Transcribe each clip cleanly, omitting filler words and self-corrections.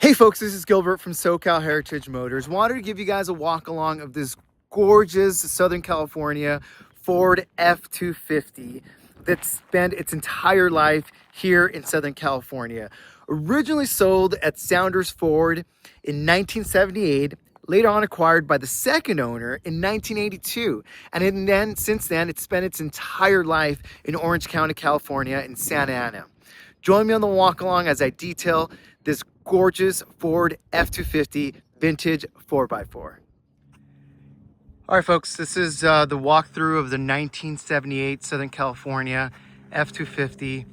Hey folks, this is Gilbert from SoCal Heritage Motors. Wanted to give you guys a walk along of this gorgeous Southern California Ford F-250 that spent its entire life here in Southern California. Originally sold at Saunders Ford in 1978, later on acquired by the second owner in 1982. And then since then, it's spent its entire life in Orange County, California in Santa Ana. Join me on the walk along as I detail this gorgeous Ford F-250 vintage 4x4. All right, folks, this is the walkthrough of the 1978 Southern California F-250.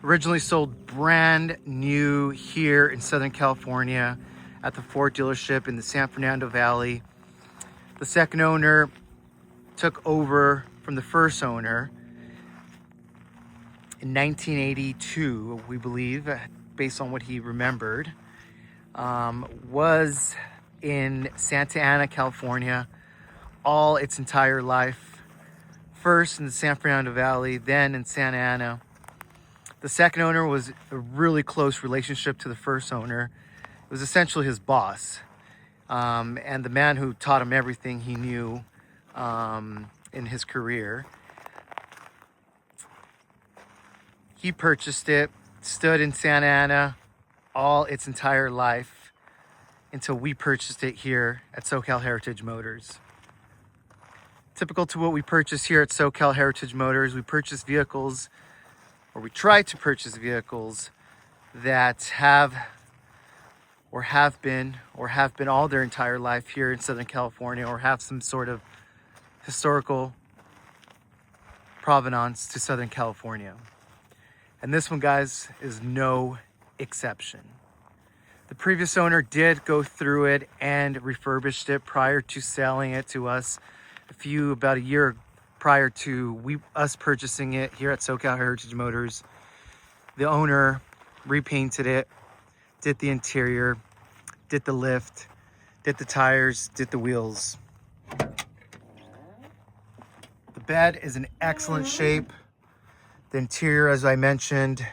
Originally sold brand new here in Southern California at the Ford dealership in the San Fernando Valley. The second owner took over from the first owner in 1982, we believe, based on what he remembered. Was in Santa Ana, California, all its entire life. First in the San Fernando Valley, then in Santa Ana. The second owner was a really close relationship to the first owner. It was essentially his boss, and the man who taught him everything he knew in his career. He purchased it, stood in Santa Ana all its entire life until we purchased it here at SoCal Heritage Motors. Typical to what we purchase here at SoCal Heritage Motors, we purchase vehicles, or we try to purchase vehicles that have been all their entire life here in Southern California, or have some sort of historical provenance to Southern California. And this one, guys, is no exception. The previous owner did go through it and refurbished it prior to selling it to us about a year prior to us purchasing it here at SoCal Heritage Motors. The owner repainted it, did the interior, did the lift, did the tires, did the wheels. The bed is in excellent shape. The interior, as I mentioned,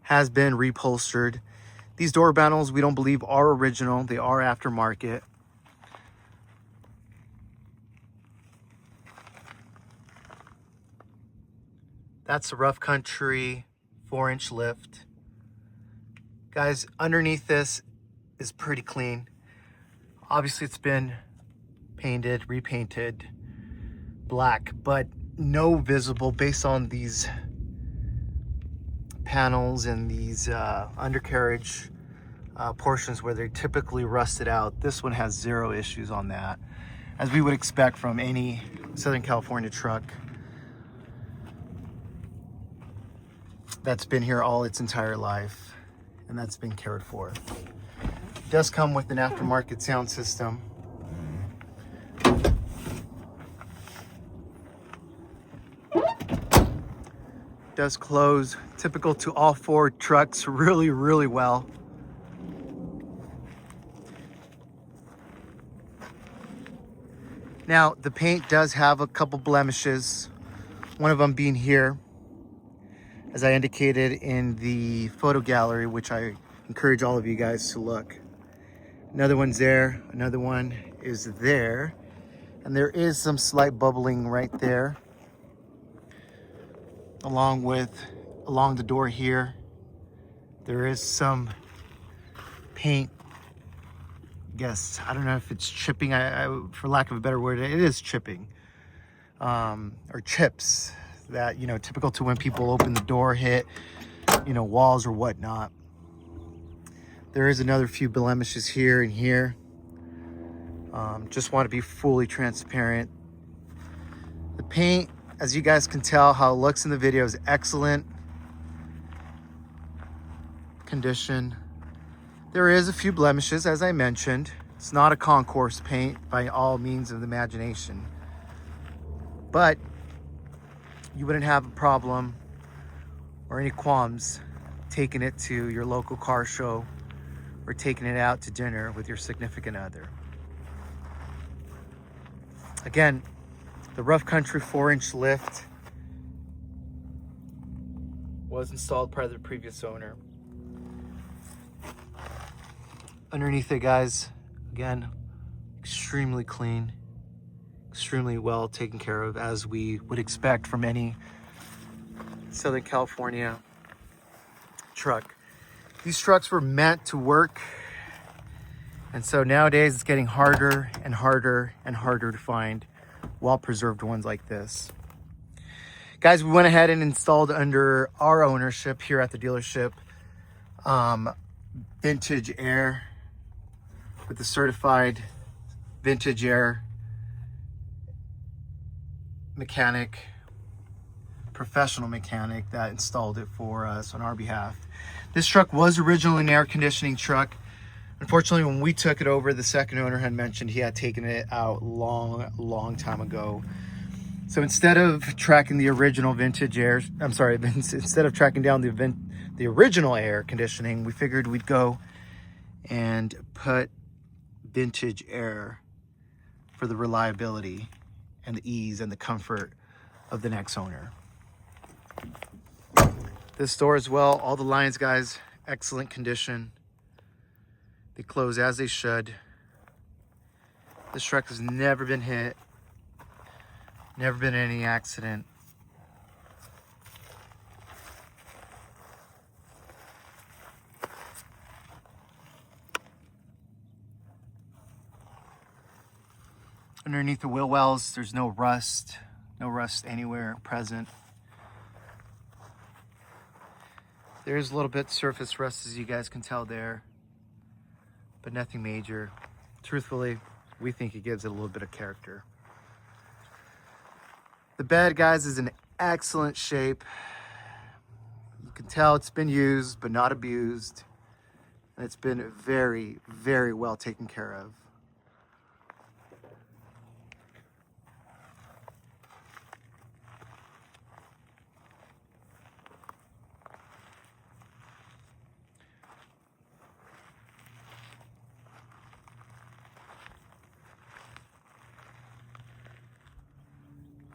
has been reupholstered. These door panels, we don't believe are original. They are aftermarket. That's the rough country 4-inch lift. Guys, underneath this is pretty clean. Obviously, it's been painted, repainted black, but no visible, based on these panels and these undercarriage portions where they're typically rusted out. This one has zero issues on that, as we would expect from any Southern California truck that's been here all its entire life and that's been cared for. It does come with an aftermarket sound system. Does close, typical to all Ford trucks, really, really well. Now, the paint does have a couple blemishes, one of them being here, as I indicated in the photo gallery, which I encourage all of you guys to look. Another one's there, another one is there, and there is some slight bubbling right there. Along the door here, there is some paint. I don't know if it's chipping. For lack of a better word, it is chipping, or chips that, typical to when people open the door, hit, walls or whatnot. There is another few blemishes here and here. Just want to be fully transparent. The paint, as you guys can tell how it looks in the video, is excellent condition. There is a few blemishes, as I mentioned. It's not a concourse paint by all means of the imagination, but you wouldn't have a problem or any qualms taking it to your local car show or taking it out to dinner with your significant other. Again, the rough country 4-inch lift was installed by the previous owner. Underneath it, guys, again, extremely clean, extremely well taken care of, as we would expect from any Southern California truck. These trucks were meant to work, and so nowadays it's getting harder and harder and harder to find well-preserved ones like this. Guys, we went ahead and installed under our ownership here at the dealership vintage air with the certified vintage air mechanic, professional mechanic that installed it for us on our behalf. This truck was originally an air conditioning truck. Unfortunately, when we took it over, the second owner had mentioned he had taken it out long time ago. So instead of tracking the original vintage air, instead of tracking down the original air conditioning, we figured we'd go and put vintage air for the reliability and the ease and the comfort of the next owner. This door as well, all the lines, guys, excellent condition. They close as they should. This truck has never been hit, never been in any accident. Underneath the wheel wells, there's no rust anywhere present. There's a little bit surface rust, as you guys can tell there, but nothing major. Truthfully, we think it gives it a little bit of character. The bed, guys, is in excellent shape. You can tell it's been used, but not abused. And it's been very, very well taken care of.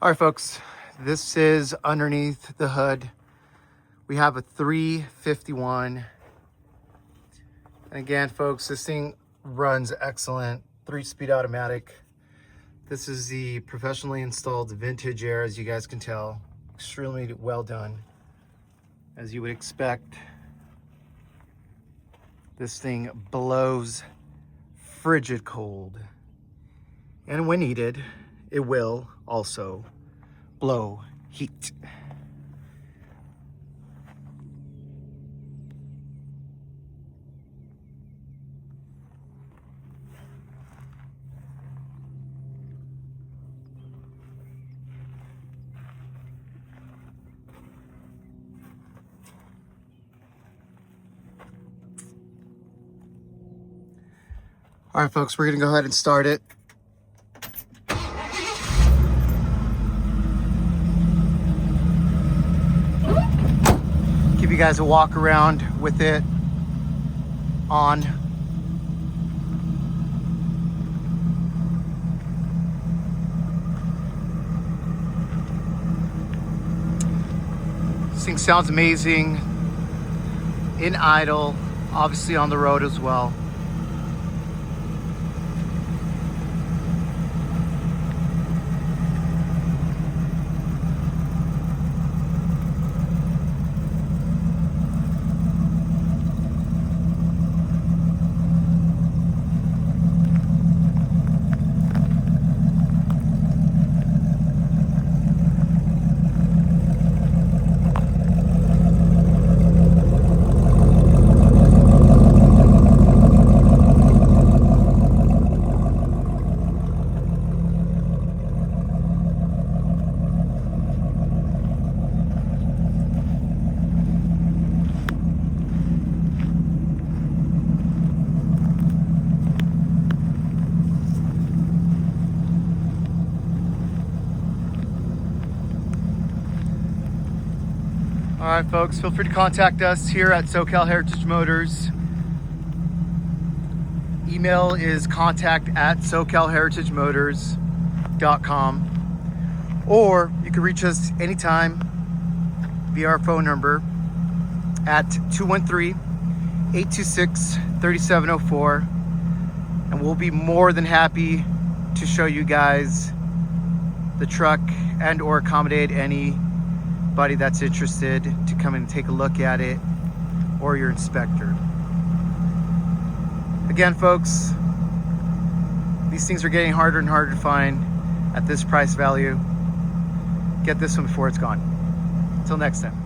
All right, folks, this is underneath the hood. We have a 351. And again, folks, this thing runs excellent. 3-speed automatic. This is the professionally installed vintage air, as you guys can tell. Extremely well done, as you would expect. This thing blows frigid cold. And when needed, it will also blow heat. All right, folks, we're gonna go ahead and start it. Give you guys a walk around with it on. This thing sounds amazing in idle, obviously on the road as well. All right, folks, feel free to contact us here at SoCal Heritage Motors. Email is contact@SoCalHeritageMotors.com, or you can reach us anytime via our phone number at 826-3704, and we'll be more than happy to show you guys the truck and or accommodate anybody that's interested to come and take a look at it, or your inspector. Again, folks, these things are getting harder and harder to find at this price value. Get this one before it's gone. Until next time.